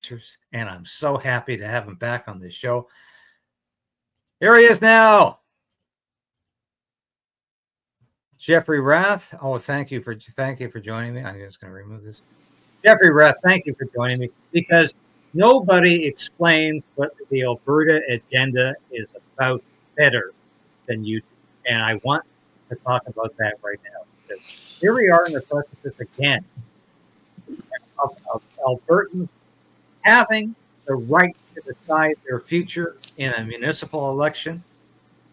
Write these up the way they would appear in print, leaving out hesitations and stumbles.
answers, and I'm so happy to have him back on this show. Here he is now. Jeffrey Rath. Oh, thank you for joining me. I'm just going to remove this. Jeffrey Rath, thank you for joining me, because nobody explains what the Alberta agenda is about better than you do. And I want to talk about that right now. Because here we are in the precipice again of Albertans having the right to decide their future in a municipal election.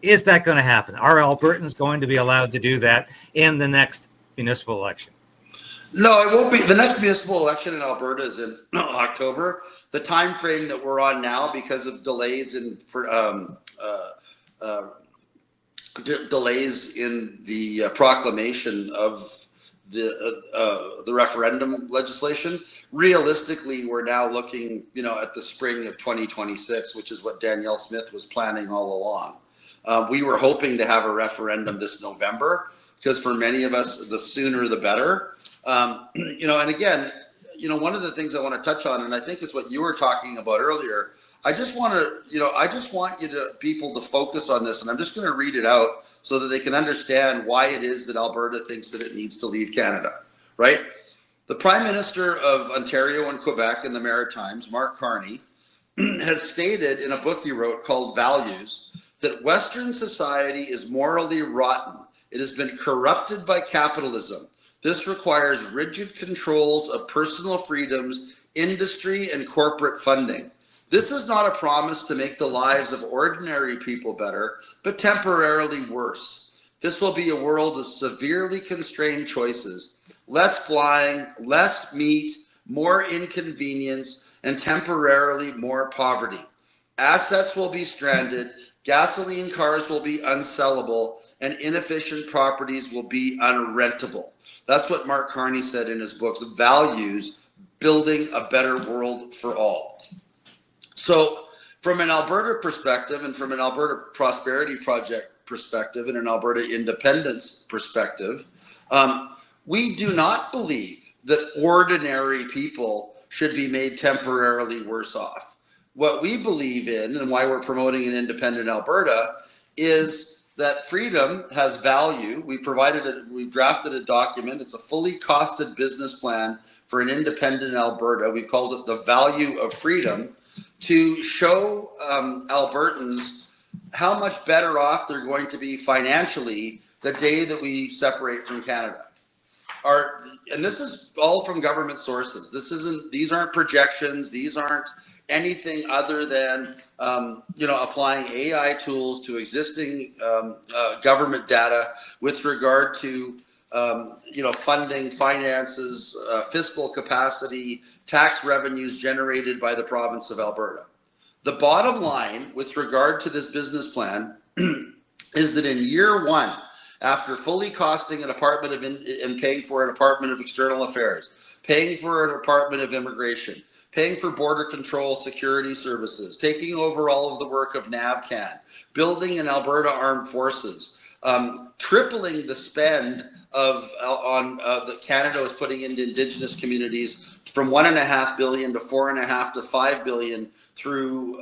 Is that going to happen? Are Albertans going to be allowed to do that in the next municipal election? No, it won't be. The next municipal election in Alberta is in October. The time frame that we're on now, because of delays in the proclamation of the referendum legislation, realistically, we're now looking, at the spring of 2026, which is what Danielle Smith was planning all along. We were hoping to have a referendum this November, because for many of us, the sooner the better. And again, one of the things I want to touch on, and I think it's what you were talking about earlier. I just want people to focus on this, and I'm just going to read it out so that they can understand why it is that Alberta thinks that it needs to leave Canada, right? The Prime Minister of Ontario and Quebec and the Maritimes, Mark Carney, has stated in a book he wrote called Values that Western society is morally rotten. It has been corrupted by capitalism. This requires rigid controls of personal freedoms, industry, and corporate funding. This is not a promise to make the lives of ordinary people better, but temporarily worse. This will be a world of severely constrained choices, less flying, less meat, more inconvenience, and temporarily more poverty. Assets will be stranded, gasoline cars will be unsellable, and inefficient properties will be unrentable. That's what Mark Carney said in his books, Values, Building a Better World for All. So from an Alberta perspective, and from an Alberta Prosperity Project perspective, and an Alberta independence perspective, we do not believe that ordinary people should be made temporarily worse off. What we believe in, and why we're promoting an independent Alberta, is that freedom has value. We've drafted a document. It's a fully costed business plan for an independent Alberta. We've called it the Value of Freedom, to show Albertans how much better off they're going to be financially the day that we separate from Canada. And this is all from government sources. These aren't projections. These aren't anything other than applying AI tools to existing government data with regard to funding, finances, fiscal capacity, tax revenues generated by the province of Alberta. The bottom line with regard to this business plan is that in year one, after fully costing an Department of and paying for a Department of External Affairs, paying for a Department of Immigration, paying for border control security services, taking over all of the work of NAVCAN, building an Alberta Armed Forces, tripling the spend that Canada is putting into Indigenous communities from $1.5 billion to $4.5 to $5 billion through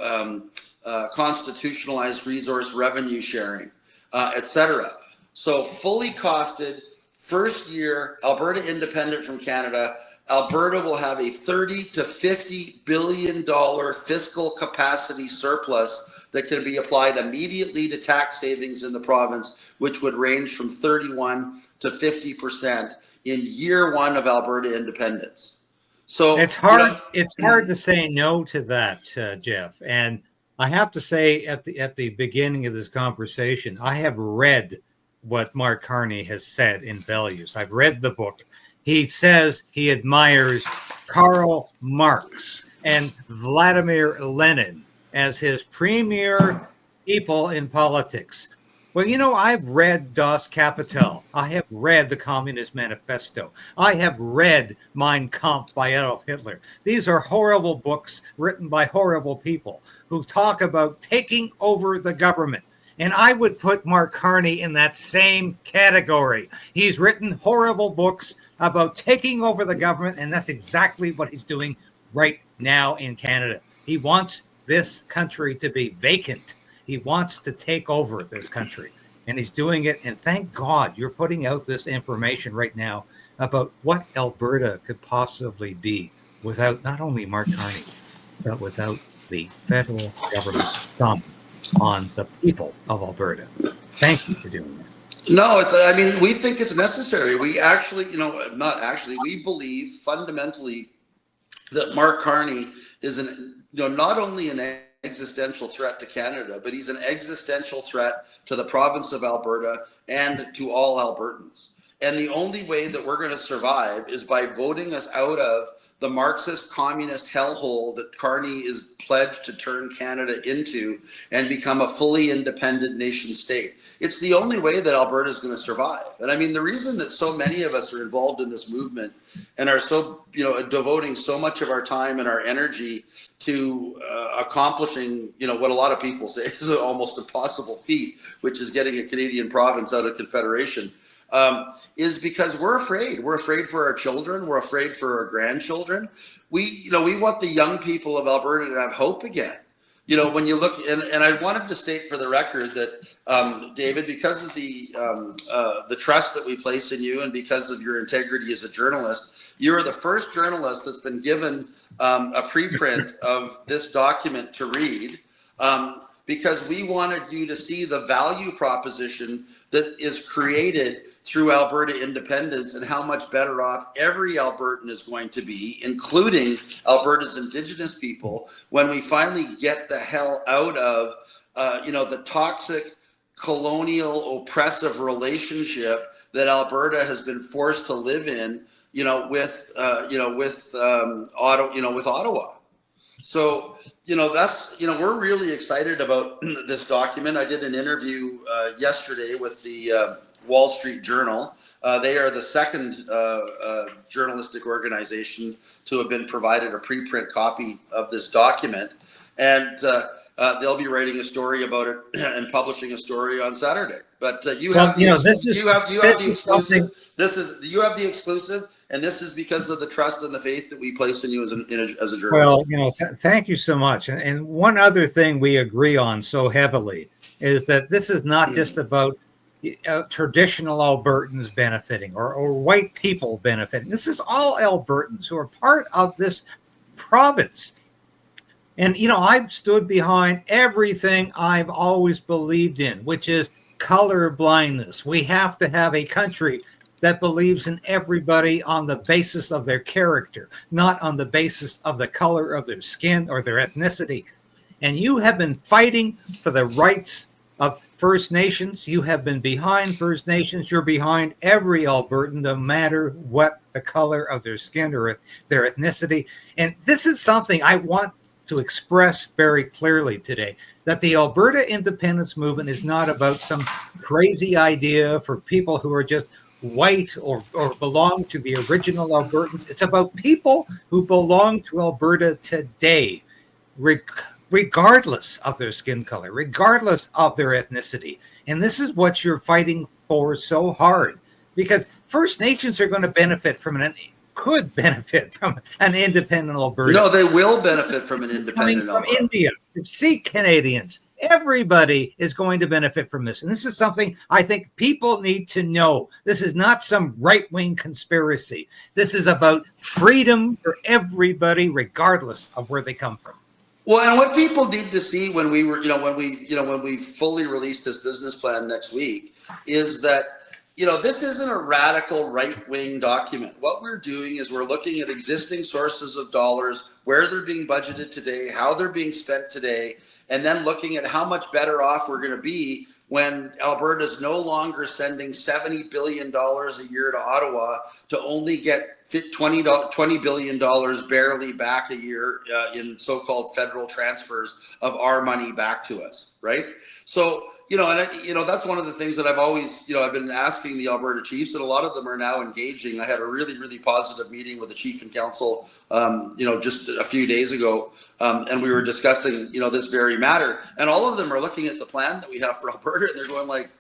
constitutionalized resource revenue sharing, etc. So fully costed, first year, Alberta independent from Canada, Alberta will have a $30 to $50 billion fiscal capacity surplus that can be applied immediately to tax savings in the province, which would range from 31 to 50% in year one of Alberta independence. So it's hard. It's hard to say no to that, Jeff. And I have to say, at the beginning of this conversation, I have read what Mark Carney has said in Values. I've read the book. He says he admires Karl Marx and Vladimir Lenin as his premier people in politics. Well, I've read Das Kapital. I have read the Communist Manifesto. I have read Mein Kampf by Adolf Hitler. These are horrible books written by horrible people who talk about taking over the government. And I would put Mark Carney in that same category. He's written horrible books about taking over the government, and that's exactly what he's doing right now in Canada. He wants this country to be vacant. He wants to take over this country, and he's doing it. And thank God you're putting out this information right now about what Alberta could possibly be without not only Mark Carney, but without the federal government's thumb on the people of Alberta. Thank you for doing that. No, I mean, we think it's necessary. We actually, we believe fundamentally that Mark Carney is not only an existential threat to Canada, but he's an existential threat to the province of Alberta and to all Albertans. And the only way that we're going to survive is by voting us out of the Marxist communist hellhole that Carney is pledged to turn Canada into and become a fully independent nation state. It's the only way that Alberta is going to survive. And I mean, the reason that so many of us are involved in this movement and are so, devoting so much of our time and our energy to accomplishing, what a lot of people say is an almost impossible feat, which is getting a Canadian province out of Confederation, is because we're afraid. We're afraid for our children. We're afraid for our grandchildren. We want the young people of Alberta to have hope again. When you look, and I wanted to state for the record that, David, because of the trust that we place in you and because of your integrity as a journalist, you are the first journalist that's been given a preprint of this document to read, because we wanted you to see the value proposition that is created through Alberta independence and how much better off every Albertan is going to be, including Alberta's Indigenous people, when we finally get the hell out of, the toxic, colonial, oppressive relationship that Alberta has been forced to live in, with Ottawa. So, we're really excited about this document. I did an interview yesterday with the Wall Street Journal. They are the second journalistic organization to have been provided a preprint copy of this document. And they'll be writing a story about it and publishing a story on Saturday. But you have the exclusive. You have the exclusive. And this is because of the trust and the faith that we place in you as a journalist. Well, thank you so much. And one other thing we agree on so heavily is that this is not just about traditional Albertans benefiting or white people benefiting. This is all Albertans who are part of this province. And, I've stood behind everything I've always believed in, which is color blindness. We have to have a country that believes in everybody on the basis of their character, not on the basis of the color of their skin or their ethnicity. And you have been fighting for the rights of First Nations. You have been behind First Nations. You're behind every Albertan, no matter what the color of their skin or their ethnicity. And this is something I want to express very clearly today, that the Alberta independence movement is not about some crazy idea for people who are just white or belong to the original Albertans. It's about people who belong to Alberta today, regardless of their skin color, regardless of their ethnicity. And this is what you're fighting for so hard, because First Nations are going to could benefit from an independent Alberta. No, they will benefit from an independent Alberta. From India, from Sikh Canadians. Everybody is going to benefit from this. And this is something I think people need to know. This is not some right-wing conspiracy. This is about freedom for everybody, regardless of where they come from. Well, and what people need to see when we fully release this business plan next week is that, this isn't a radical right-wing document. What we're doing is we're looking at existing sources of dollars, where they're being budgeted today, how they're being spent today, and then looking at how much better off we're going to be when Alberta is no longer sending $70 billion a year to Ottawa to only get $20 billion barely back a year in so-called federal transfers of our money back to us, right? So, that's one of the things that I've always, I've been asking the Alberta chiefs, and a lot of them are now engaging. I had a really, really positive meeting with the chief and council, just a few days ago, and we were discussing, this very matter. And all of them are looking at the plan that we have for Alberta, and they're going like,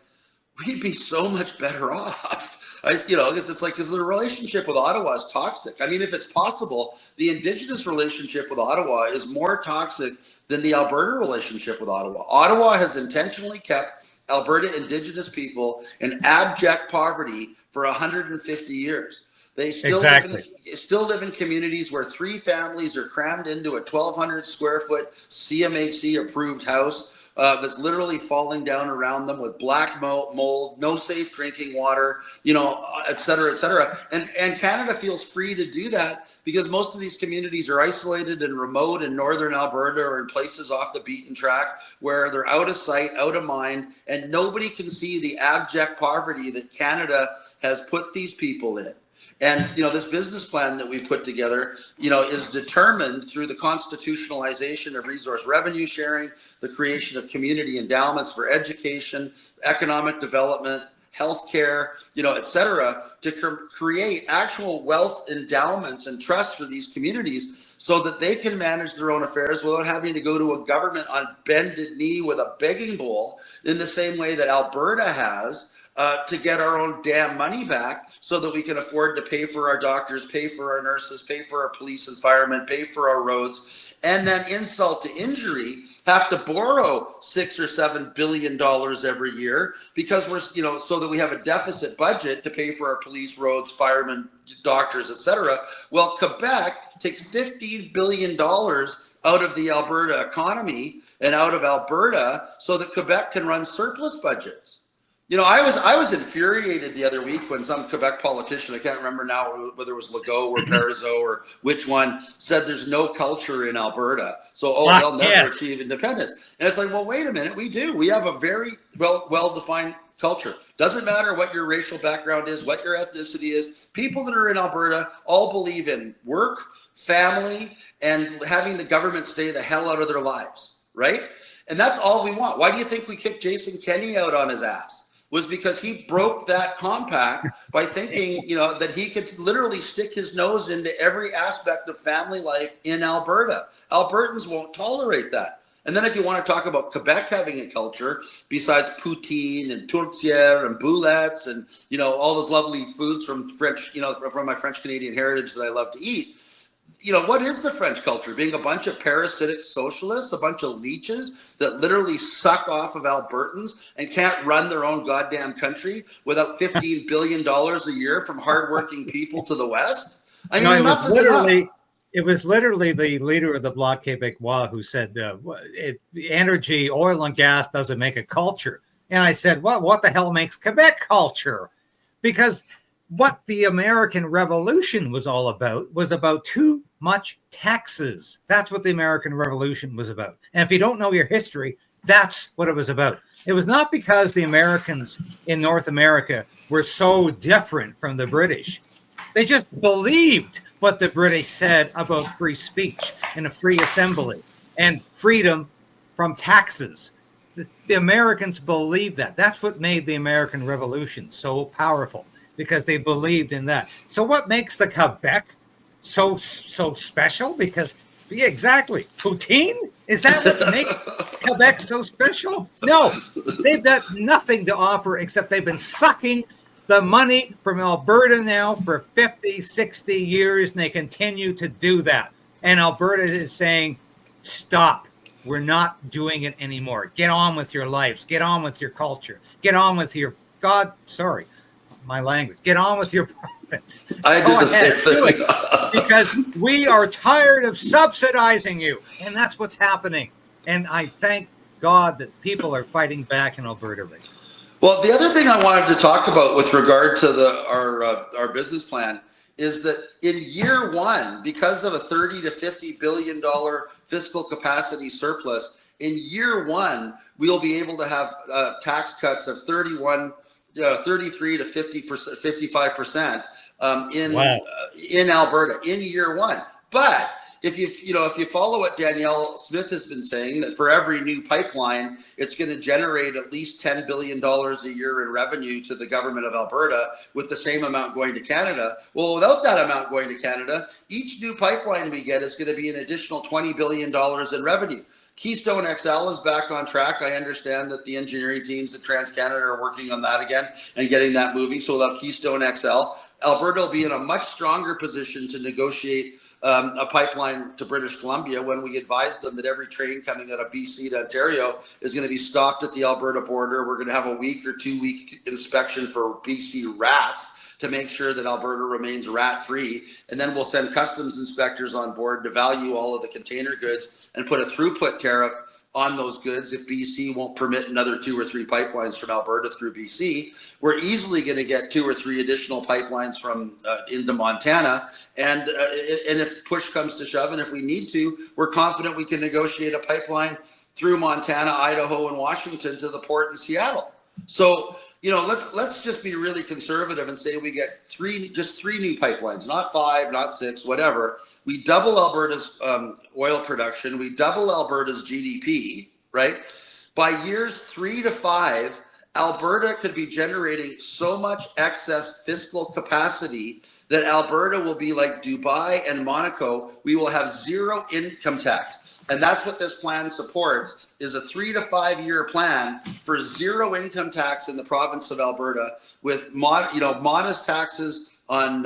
we'd be so much better off. Because it's like, because the relationship with Ottawa is toxic. I mean, if it's possible, the Indigenous relationship with Ottawa is more toxic than the Alberta relationship with Ottawa. Ottawa has intentionally kept Alberta Indigenous people in abject poverty for 150 years. They still live in communities where 3 families are crammed into a 1,200 square foot CMHC approved house that's literally falling down around them with black mold, no safe drinking water, et cetera, et cetera. And Canada feels free to do that because most of these communities are isolated and remote in northern Alberta or in places off the beaten track where they're out of sight, out of mind, and nobody can see the abject poverty that Canada has put these people in. And, this business plan that we put together, is determined through the constitutionalization of resource revenue sharing, the creation of community endowments for education, economic development, healthcare, et cetera, to create actual wealth endowments and trusts for these communities so that they can manage their own affairs without having to go to a government on bended knee with a begging bowl in the same way that Alberta has to get our own damn money back so that we can afford to pay for our doctors, pay for our nurses, pay for our police and firemen, pay for our roads, and then insult to injury, have to borrow $6 or $7 billion every year because we're, so that we have a deficit budget to pay for our police, roads, firemen, doctors, et cetera. Well, Quebec takes $15 billion out of the Alberta economy and out of Alberta so that Quebec can run surplus budgets. I was infuriated the other week when some Quebec politician, I can't remember now whether it was Legault or Parizeau or which one, said there's no culture in Alberta. So, they'll never achieve independence. And it's like, well, wait a minute, we do. We have a very well-defined culture. Doesn't matter what your racial background is, what your ethnicity is. People that are in Alberta all believe in work, family, and having the government stay the hell out of their lives, right? And that's all we want. Why do you think we kicked Jason Kenney out on his ass? Was because he broke that compact by thinking, that he could literally stick his nose into every aspect of family life in Alberta. Albertans won't tolerate that. And then if you want to talk about Quebec having a culture, besides poutine and tourtière and boulettes and, all those lovely foods from French, from my French Canadian heritage that I love to eat, what is the French culture? Being a bunch of parasitic socialists, a bunch of leeches that literally suck off of Albertans and can't run their own goddamn country without $15 billion a year from hardworking people to the West? I mean, it was literally the leader of the Bloc Québécois who said, energy, oil and gas doesn't make a culture. And I said, well, what the hell makes Quebec culture? Because what the American Revolution was all about was about too much taxes. That's what the American Revolution was about. And if you don't know your history, that's what it was about. It was not because the Americans in North America were so different from the British. They just believed what the British said about free speech and a free assembly and freedom from taxes. The Americans believed that. That's what made the American Revolution so powerful, because they believed in that. So what makes the Quebec so special? Because, exactly, poutine? Is that what makes Quebec so special? No, they've got nothing to offer except they've been sucking the money from Alberta now for 50, 60 years, and they continue to do that. And Alberta is saying, stop. We're not doing it anymore. Get on with your lives. Get on with your culture. Get on with your, my language. Get on with your profits. I did the same thing. Because we are tired of subsidizing you. And that's what's happening. And I thank God that people are fighting back in Alberta right now. Well, the other thing I wanted to talk about with regard to our business plan is that in year one, because of a $30 to $50 billion fiscal capacity surplus, in year one, we'll be able to have tax cuts of 33 to 55% in Alberta in year one. But if you follow what Danielle Smith has been saying, that for every new pipeline, it's going to generate at least $10 billion a year in revenue to the government of Alberta, with the same amount going to Canada. Well, without that amount going to Canada, each new pipeline we get is going to be an additional $20 billion in revenue. Keystone XL is back on track. I understand that the engineering teams at TransCanada are working on that again and getting that moving. So we'll have Keystone XL. Alberta will be in a much stronger position to negotiate a pipeline to British Columbia when we advise them that every train coming out of BC to Ontario is going to be stopped at the Alberta border. We're going to have a week or 2 week inspection for BC rats to make sure that Alberta remains rat-free. And then we'll send customs inspectors on board to value all of the container goods and put a throughput tariff on those goods if BC won't permit another 2 or 3 pipelines from Alberta through BC. We're easily going to get 2 or 3 additional pipelines from into Montana. And if push comes to shove, and if we need to, we're confident we can negotiate a pipeline through Montana, Idaho, and Washington to the port in Seattle. So, you know, let's just be really conservative and say we get just three new pipelines, not 5, not 6, whatever. We double Alberta's oil production. We double Alberta's GDP, right? By years 3 to 5, Alberta could be generating so much excess fiscal capacity that Alberta will be like Dubai and Monaco. We will have zero income tax. And that's what this plan supports, is a 3 to 5 year plan for zero income tax in the province of Alberta, with modest taxes on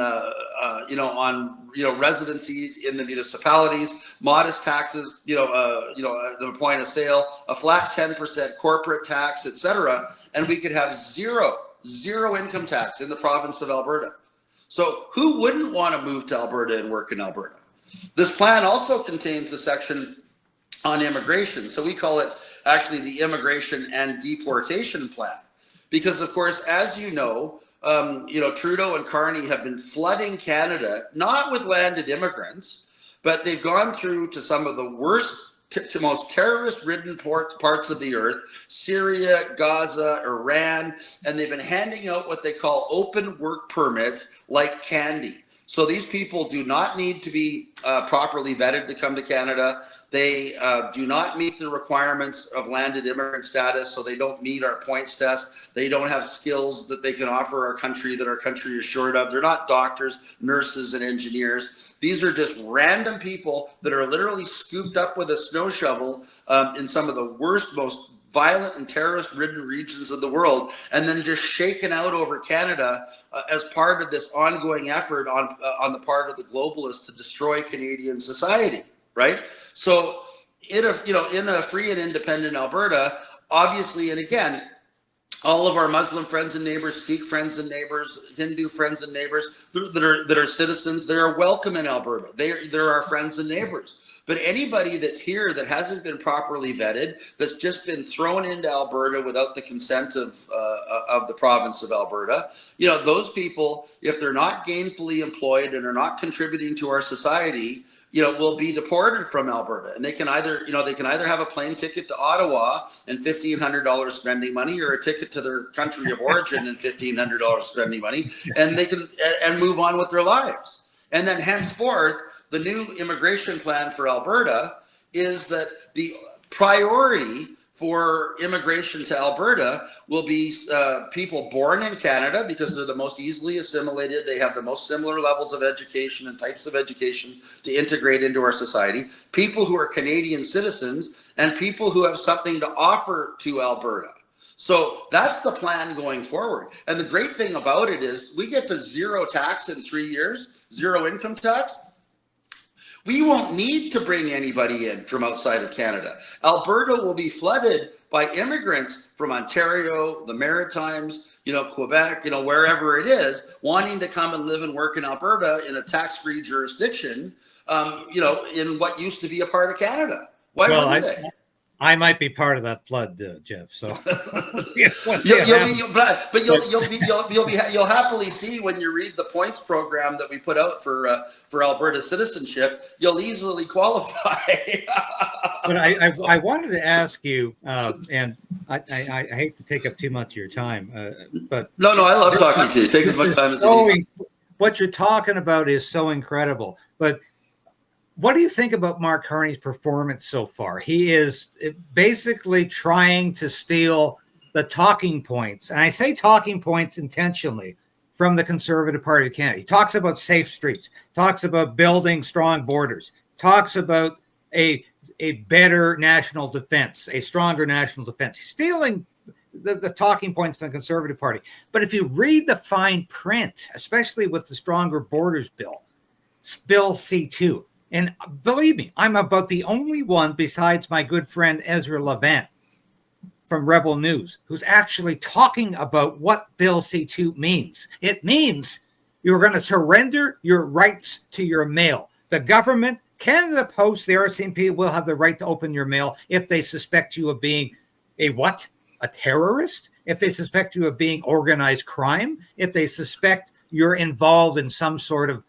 residencies in the municipalities, modest taxes, at the point of sale, a flat 10% corporate tax, etc. And we could have zero income tax in the province of Alberta. So who wouldn't want to move to Alberta and work in Alberta? This plan also contains a section on immigration. So we call it actually the immigration and deportation plan. Because of course, as you know, Trudeau and Carney have been flooding Canada, not with landed immigrants, but they've gone through to some of the worst, to most terrorist-ridden parts of the earth, Syria, Gaza, Iran, and they've been handing out what they call open work permits like candy. So these people do not need to be properly vetted to come to Canada. They do not meet the requirements of landed immigrant status, so they don't meet our points test. They don't have skills that they can offer our country that our country is short of. They're not doctors, nurses, and engineers. These are just random people that are literally scooped up with a snow shovel in some of the worst, most violent and terrorist-ridden regions of the world, and then just shaken out over Canada as part of this ongoing effort on the part of the globalists to destroy Canadian society. Right. So in a free and independent Alberta, obviously, and again, all of our Muslim friends and neighbors, Sikh friends and neighbors, Hindu friends and neighbors that are citizens, they are welcome in Alberta. They're our friends and neighbors. But anybody that's here that hasn't been properly vetted, that's just been thrown into Alberta without the consent of the province of Alberta, those people, if they're not gainfully employed and are not contributing to our society, will be deported from Alberta, and they can either have a plane ticket to Ottawa and $1,500 spending money, or a ticket to their country of origin and $1,500 spending money, and they can and move on with their lives. And then henceforth, the new immigration plan for Alberta is that the priority for immigration to Alberta will be people born in Canada, because they're the most easily assimilated. They have the most similar levels of education and types of education to integrate into our society. People who are Canadian citizens, and people who have something to offer to Alberta. So that's the plan going forward. And the great thing about it is we get to zero tax in 3 years, zero income tax. We won't need to bring anybody in from outside of Canada. Alberta will be flooded by immigrants from Ontario, the Maritimes, Quebec, wherever it is, wanting to come and live and work in Alberta in a tax-free jurisdiction, in what used to be a part of Canada. Why wouldn't they? I might be part of that flood, Jeff. So, you'll happily see when you read the points program that we put out for Alberta citizenship. You'll easily qualify. But I wanted to ask you, and I hate to take up too much of your time, but no, I love talking to you. Take as much time as you need. What you're talking about is so incredible, but. What do you think about Mark Carney's performance so far? He is basically trying to steal the talking points, and I say talking points intentionally, from the Conservative Party of Canada. He talks about safe streets, talks about building strong borders, talks about a better national defense, a stronger national defense. He's stealing the talking points from the Conservative Party. But if you read the fine print, especially with the stronger borders bill, Bill C2, and believe me, I'm about the only one besides my good friend Ezra Levant from Rebel News who's actually talking about what Bill C2 means. It means you're going to surrender your rights to your mail. The government, Canada Post, the RCMP will have the right to open your mail if they suspect you of being a what? A terrorist? If they suspect you of being organized crime? If they suspect you're involved in some sort of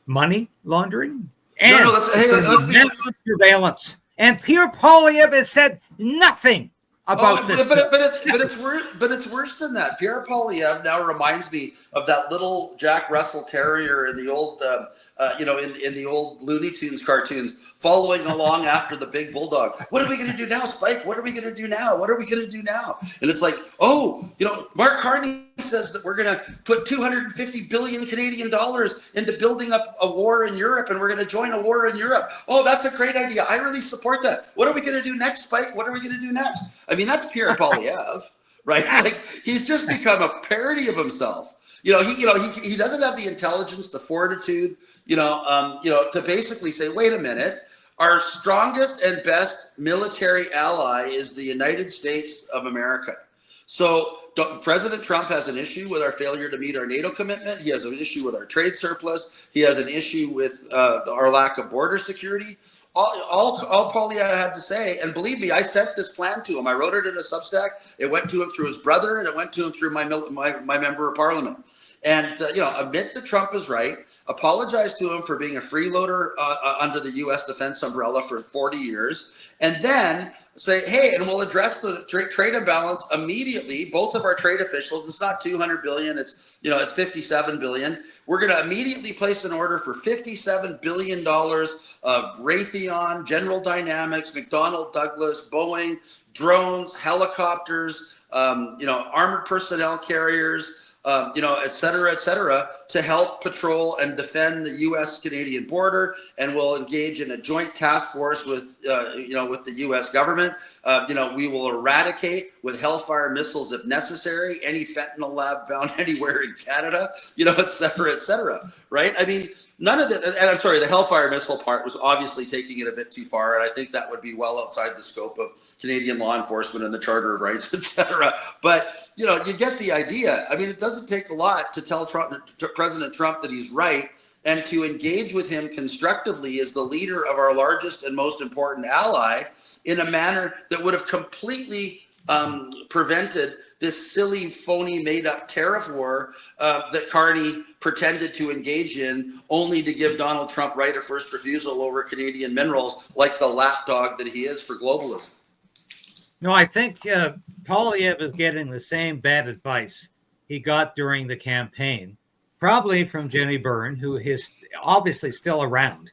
money laundering? And let's be surveillance. And Pierre Poilievre has said nothing about this. But it's worse than that. Pierre Poilievre now reminds me of that little Jack Russell Terrier in the old, in the old Looney Tunes cartoons, following along after the big bulldog. What are we going to do now, Spike? What are we going to do now? What are we going to do now? And it's like, Mark Carney says that we're going to put 250 billion Canadian dollars into building up a war in Europe, and we're going to join a war in Europe. Oh, that's a great idea. I really support that. What are we going to do next, Spike? What are we going to do next? I mean, that's Pierre Poilievre, right? Like, he's just become a parody of himself. He doesn't have the intelligence, the fortitude, to basically say, wait a minute, our strongest and best military ally is the United States of America. So President Trump has an issue with our failure to meet our NATO commitment. He has an issue with our trade surplus. He has an issue with our lack of border security. All Poilievre had to say, and believe me, I sent this plan to him. I wrote it in a Substack. It went to him through his brother, and it went to him through my member of parliament. And, admit that Trump is right, apologize to him for being a freeloader under the U.S. defense umbrella for 40 years, and then say, hey, and we'll address the trade imbalance immediately. Both of our trade officials, it's not 200 billion, it's 57 billion. We're going to immediately place an order for $57 billion of Raytheon, General Dynamics, McDonnell Douglas, Boeing, drones, helicopters, armored personnel carriers, et cetera, to help patrol and defend the U.S.-Canadian border, and we'll engage in a joint task force with the U.S. government. We will eradicate with Hellfire missiles if necessary any fentanyl lab found anywhere in Canada, et cetera, right? I mean, none of the, and I'm sorry, the Hellfire missile part was obviously taking it a bit too far, and I think that would be well outside the scope of Canadian law enforcement and the Charter of Rights, et cetera. But, you get the idea. I mean, it doesn't take a lot to tell President Trump that he's right, and to engage with him constructively as the leader of our largest and most important ally in a manner that would have completely prevented this silly, phony, made-up tariff war that Carney pretended to engage in, only to give Donald Trump right of first refusal over Canadian minerals, like the lapdog that he is for globalism. No, I think Poilievre is getting the same bad advice he got during the campaign, probably from Jenny Byrne, who is obviously still around,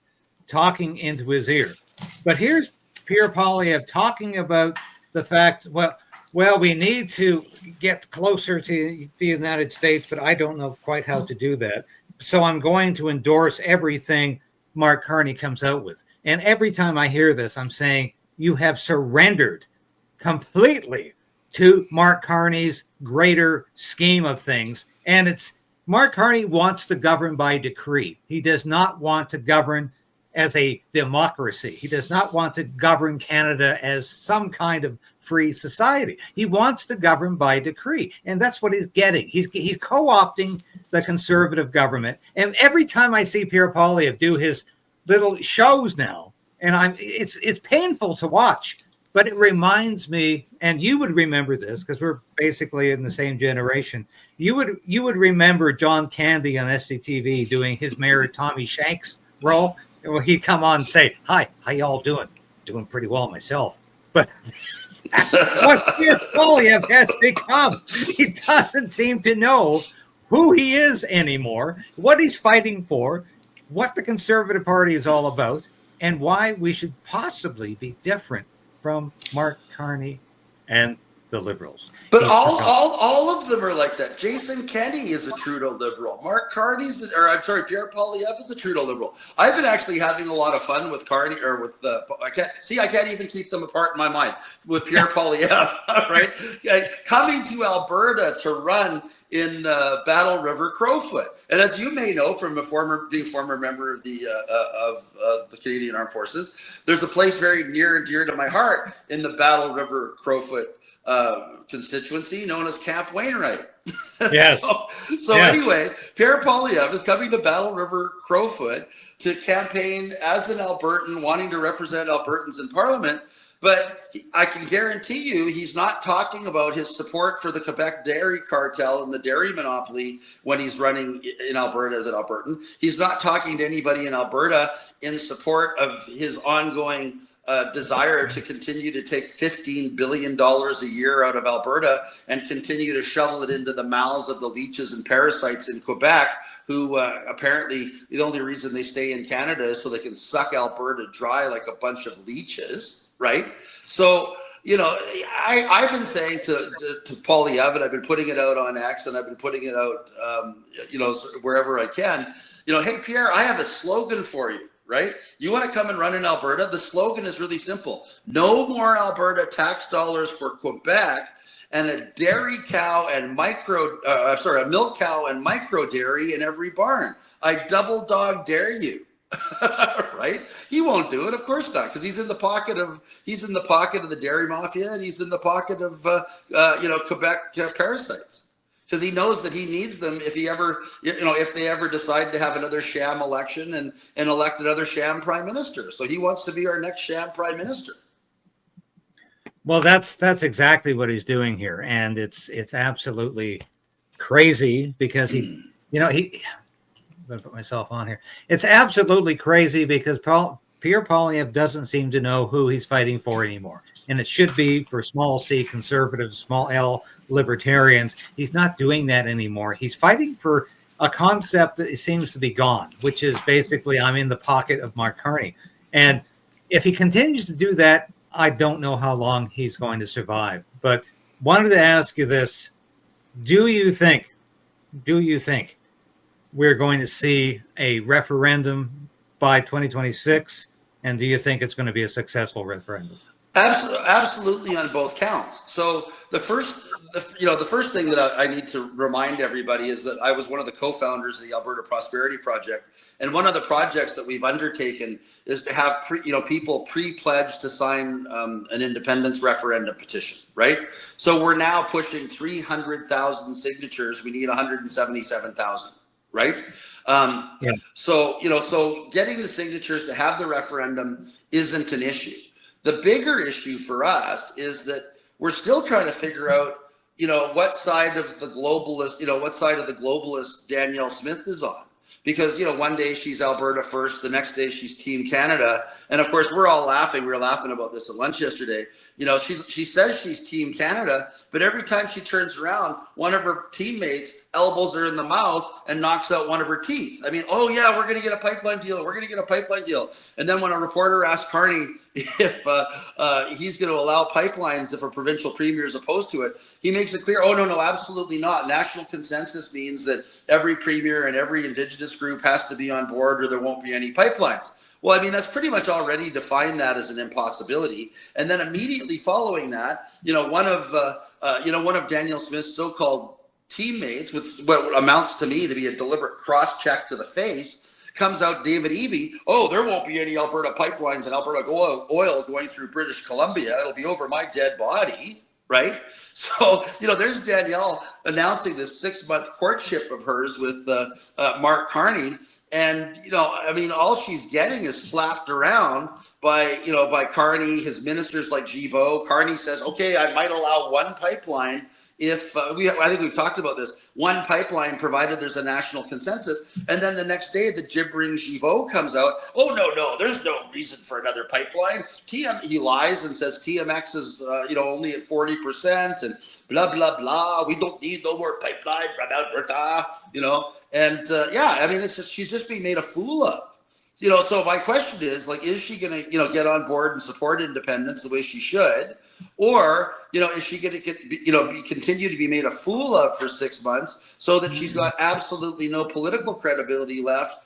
talking into his ear. But here's Pierre Poilievre talking about the fact, well, we need to get closer to the United States, but I don't know quite how to do that. So I'm going to endorse everything Mark Carney comes out with. And every time I hear this, I'm saying, you have surrendered completely to Mark Carney's greater scheme of things. And it's Mark Carney wants to govern by decree. He does not want to govern as a democracy. He does not want to govern Canada as some kind of free society. He wants to govern by decree. And that's what he's getting. He's co-opting the Conservative government. And every time I see Pierre Poilievre do his little shows now, and it's painful to watch, but it reminds me, and you would remember this because we're basically in the same generation. You would remember John Candy on SCTV doing his Mayor Tommy Shanks role. Well, he'd come on and say, "Hi, how y'all doing? Doing pretty well myself." But that's what Pierre Poilievre has become. He doesn't seem to know who he is anymore, what he's fighting for, what the Conservative Party is all about, and why we should possibly be different from Mark Carney and the Liberals. But all of them are like that. Jason Kenney is a Trudeau Liberal. Mark Carney's, Pierre Poilievre is a Trudeau Liberal. I've been actually having a lot of fun with Carney, or with I can't even keep them apart in my mind, with Pierre Poilievre, right? Coming to Alberta to run in Battle River Crowfoot. And as you may know from being a former member of the Canadian Armed Forces, there's a place very near and dear to my heart in the Battle River Crowfoot constituency known as Camp Wainwright. Yes. So anyway, Pierre Poilievre is coming to Battle River Crowfoot to campaign as an Albertan, wanting to represent Albertans in Parliament. But I can guarantee you he's not talking about his support for the Quebec dairy cartel and the dairy monopoly when he's running in Alberta as an Albertan. He's not talking to anybody in Alberta in support of his ongoing desire to continue to take $15 billion a year out of Alberta and continue to shovel it into the mouths of the leeches and parasites in Quebec, who apparently the only reason they stay in Canada is so they can suck Alberta dry like a bunch of leeches, right? So, I've been saying to Poilievre, and I've been putting it out on X, and I've been putting it out, wherever I can, hey, Pierre, I have a slogan for you. Right? You want to come and run in Alberta? The slogan is really simple. No more Alberta tax dollars for Quebec, and a dairy cow and a milk cow and micro dairy in every barn. I double dog dare you. Right? He won't do it, of course not, because he's in the pocket of the dairy mafia, and he's in the pocket of Quebec parasites. Because he knows that he needs them if they ever decide to have another sham election and elect another sham prime minister. So he wants to be our next sham prime minister. Well, that's exactly what he's doing here, and it's absolutely crazy because he I'm gonna put myself on here. It's absolutely crazy because Pierre Poilievre doesn't seem to know who he's fighting for anymore. And it should be for small c conservatives, small l libertarians. He's not doing that anymore. He's fighting for a concept that seems to be gone, which is basically I'm in the pocket of Mark Carney. And if he continues to do that, I don't know how long he's going to survive. But wanted to ask you this. Do you think we're going to see a referendum by 2026? And do you think it's going to be a successful referendum? Absolutely on both counts. So the first thing that I need to remind everybody is that I was one of the co-founders of the Alberta Prosperity Project. And one of the projects that we've undertaken is to have people pre-pledge to sign an independence referendum petition, right? So we're now pushing 300,000 signatures. We need 177,000, right? So getting the signatures to have the referendum isn't an issue. The bigger issue for us is that we're still trying to figure out, what side of the globalist Danielle Smith is on. Because, one day she's Alberta first, the next day she's Team Canada. And of course, we're all laughing. We were laughing about this at lunch yesterday. She says she's Team Canada, but every time she turns around, one of her teammates elbows her in the mouth and knocks out one of her teeth. I mean, oh yeah, we're going to get a pipeline deal. And then when a reporter asks Carney if he's going to allow pipelines if a provincial premier is opposed to it, he makes it clear, oh, no, absolutely not. National consensus means that every premier and every Indigenous group has to be on board or there won't be any pipelines. Well, I mean, that's pretty much already defined that as an impossibility. And then immediately following that, one of Danielle Smith's so-called teammates, with what amounts to me to be a deliberate cross-check to the face, comes out David Eby, oh, there won't be any Alberta pipelines and Alberta oil going through British Columbia. It'll be over my dead body, right? So, there's Danielle announcing this 6-month courtship of hers with Mark Carney. And, all she's getting is slapped around by Carney, his ministers like Gibault. Carney says, okay, I might allow one pipeline if I think we've talked about this, one pipeline provided there's a national consensus. And then the next day, the gibbering Gibault comes out. Oh, no, there's no reason for another pipeline. He lies and says TMX is, only at 40% and blah, blah, blah. We don't need no more pipeline from Alberta, And it's just, she's just being made a fool of. So my question is, like, is she going to, get on board and support independence the way she should? Or, is she going to continue to be made a fool of for 6 months so that she's got absolutely no political credibility left,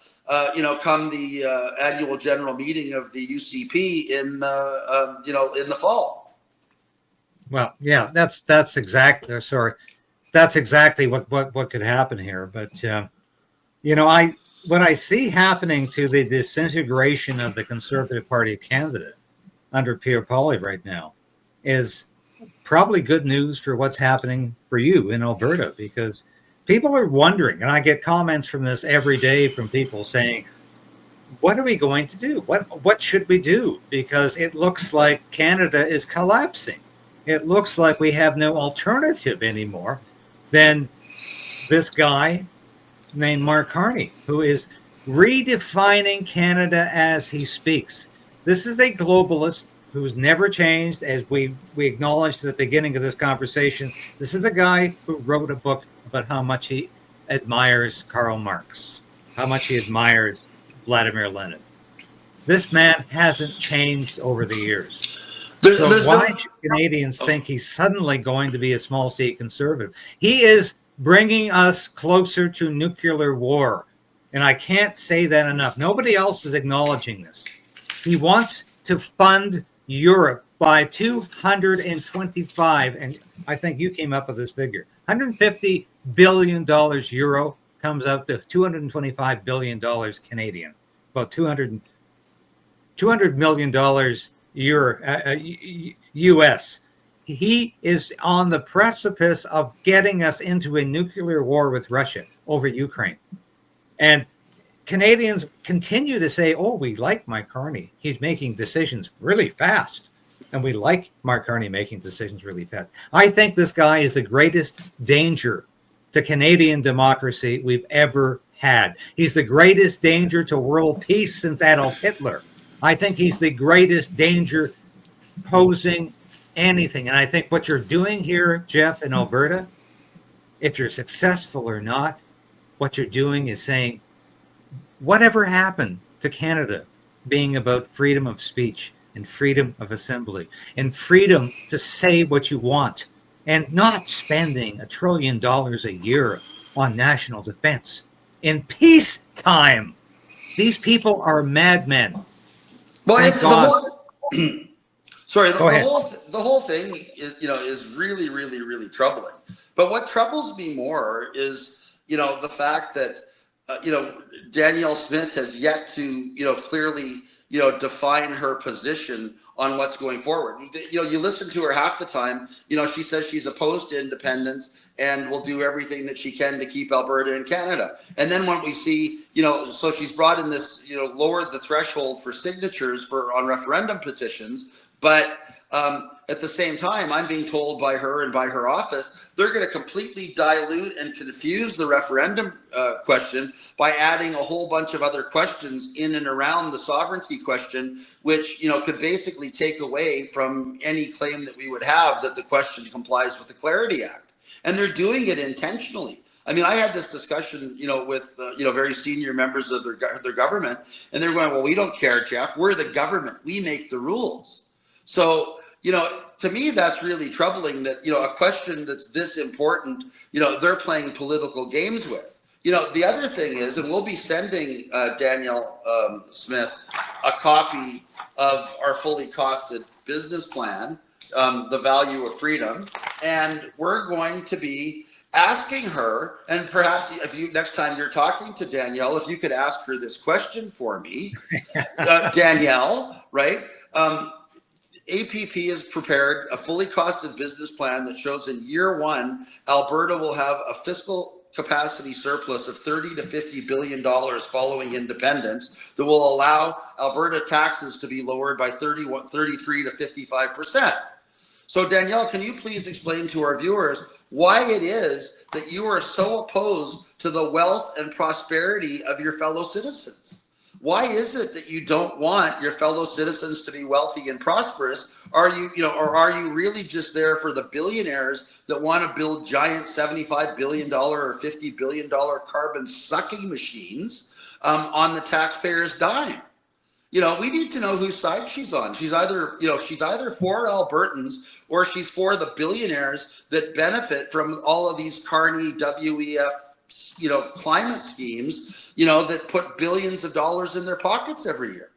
come the annual general meeting of the UCP in the fall? Well, yeah, that's exactly, that's exactly what could happen here. But, what I see happening to the disintegration of the Conservative Party of Canada under Pierre Poilievre right now is probably good news for what's happening for you in Alberta, because people are wondering, and I get comments from this every day from people saying, what are we going to do? What should we do? Because it looks like Canada is collapsing. It looks like we have no alternative anymore than this guy named Mark Carney, who is redefining Canada as he speaks. This is a globalist who's never changed, as we acknowledged at the beginning of this conversation. This is the guy who wrote a book about how much he admires Karl Marx, how much he admires Vladimir Lenin. This man hasn't changed over the years. So why should Canadians think he's suddenly going to be a small C conservative? He is bringing us closer to nuclear war. And I can't say that enough. Nobody else is acknowledging this. He wants to fund Europe by 225, and I think you came up with this figure, $150 billion euro comes out to $225 billion Canadian, about $200 million US. He is on the precipice of getting us into a nuclear war with Russia over Ukraine. And Canadians continue to say, oh, we like Mark Carney. He's making decisions really fast. And we like Mark Carney making decisions really fast. I think this guy is the greatest danger to Canadian democracy we've ever had. He's the greatest danger to world peace since Adolf Hitler. I think he's the greatest danger posing anything. And I think what you're doing here, Jeff, in Alberta, if you're successful or not, what you're doing is saying, whatever happened to Canada being about freedom of speech and freedom of assembly and freedom to say what you want and not spending $1 trillion a year on national defense in peacetime? These people are madmen. Well, Thank God. The whole thing is really, really, really troubling. But what troubles me more is, the fact that, Danielle Smith has yet to, clearly, define her position on what's going forward. You listen to her half the time, she says she's opposed to independence and will do everything that she can to keep Alberta in Canada. And then when we see, so she's brought in this, lowered the threshold for signatures on referendum petitions, but at the same time, I'm being told by her and by her office, they're going to completely dilute and confuse the referendum question by adding a whole bunch of other questions in and around the sovereignty question, which, could basically take away from any claim that we would have that the question complies with the Clarity Act. And they're doing it intentionally. I mean, I had this discussion, with, very senior members of their government, and they're going, well, we don't care, Jeff. We're the government. We make the rules. So, to me, that's really troubling that, a question that's this important, they're playing political games with. The other thing is, and we'll be sending Danielle Smith a copy of our fully costed business plan, The Value of Freedom, and we're going to be asking her, and perhaps if you next time you're talking to Danielle, if you could ask her this question for me, Danielle, right? APP has prepared a fully costed business plan that shows in year one, Alberta will have a fiscal capacity surplus of $30 to $50 billion following independence that will allow Alberta taxes to be lowered by 33 to 55%. So Danielle, can you please explain to our viewers why it is that you are so opposed to the wealth and prosperity of your fellow citizens? Why is it that you don't want your fellow citizens to be wealthy and prosperous? Are you, or are you really just there for the billionaires that want to build giant $75 billion or $50 billion carbon sucking machines on the taxpayers' dime? You know, we need to know whose side she's on. She's either for Albertans or she's for the billionaires that benefit from all of these Carney WEF, climate schemes, that put billions of dollars in their pockets every year.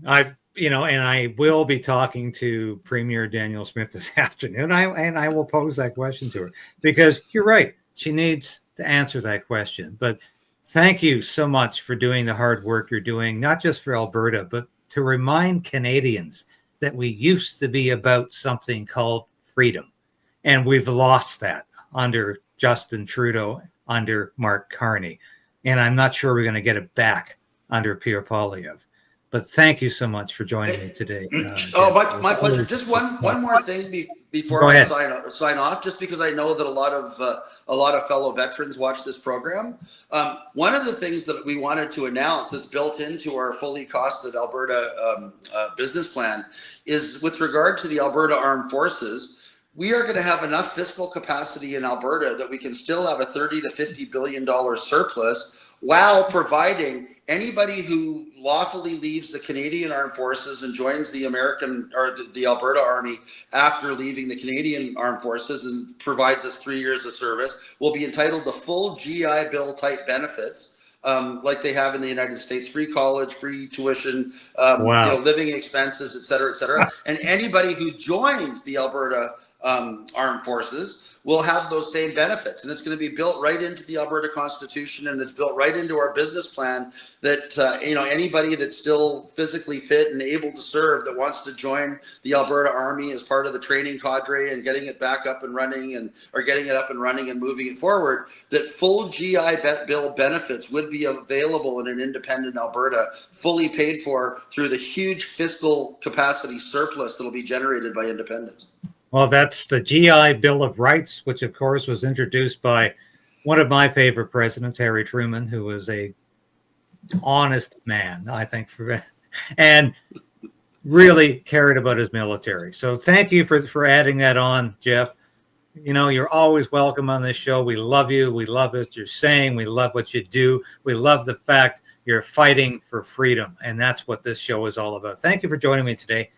And I will be talking to Premier Danielle Smith this afternoon. I will pose that question to her, because you're right. She needs to answer that question. But thank you so much for doing the hard work you're doing, not just for Alberta, but to remind Canadians that we used to be about something called freedom. And we've lost that under Justin Trudeau, under Mark Carney. And I'm not sure we're going to get it back under Pierre Poilievre. But thank you so much for joining me today. My pleasure. Just one more thing before I sign off, just because I know that a lot of fellow veterans watch this program. One of the things that we wanted to announce that's built into our fully costed Alberta business plan is with regard to the Alberta Armed Forces. We are going to have enough fiscal capacity in Alberta that we can still have a $30 to $50 billion surplus, while providing anybody who lawfully leaves the Canadian Armed Forces and joins the American or the Alberta Army after leaving the Canadian Armed Forces and provides us 3 years of service will be entitled to full GI Bill type benefits, like they have in the United States: free college, free tuition, living expenses, et cetera, et cetera. And anybody who joins the Alberta Armed Forces will have those same benefits, and it's going to be built right into the Alberta Constitution, and it's built right into our business plan that anybody that's still physically fit and able to serve that wants to join the Alberta Army as part of the training cadre and getting it back up and running and moving it forward, that full GI Bill benefits would be available in an independent Alberta, fully paid for through the huge fiscal capacity surplus that will be generated by independence. Well, that's the GI Bill of Rights, which, of course, was introduced by one of my favorite presidents, Harry Truman, who was a honest man, I think, and really cared about his military. So thank you for adding that on, Jeff. You're always welcome on this show. We love you. We love what you're saying. We love what you do. We love the fact you're fighting for freedom, and that's what this show is all about. Thank you for joining me today.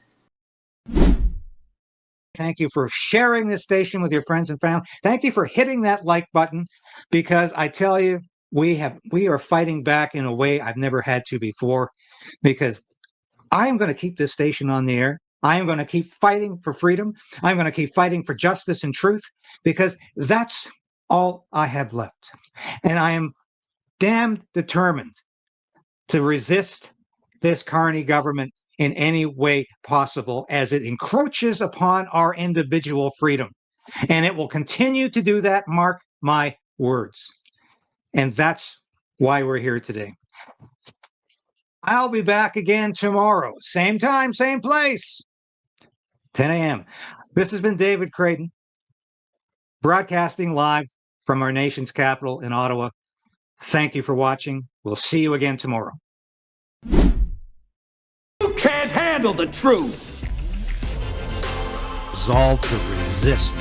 Thank you for sharing this station with your friends and family. Thank you for hitting that like button, because I tell you, we are fighting back in a way I've never had to before, because I am going to keep this station on the air. I am going to keep fighting for freedom. I'm going to keep fighting for justice and truth, because that's all I have left. And I am damn determined to resist this Carney government in any way possible, as it encroaches upon our individual freedom. And it will continue to do that, mark my words. And that's why we're here today. I'll be back again tomorrow, same time, same place, 10 a.m. This has been David KRAYDEN, broadcasting live from our nation's capital in Ottawa. Thank you for watching. We'll see you again tomorrow. Can't handle the truth. Resolve to resist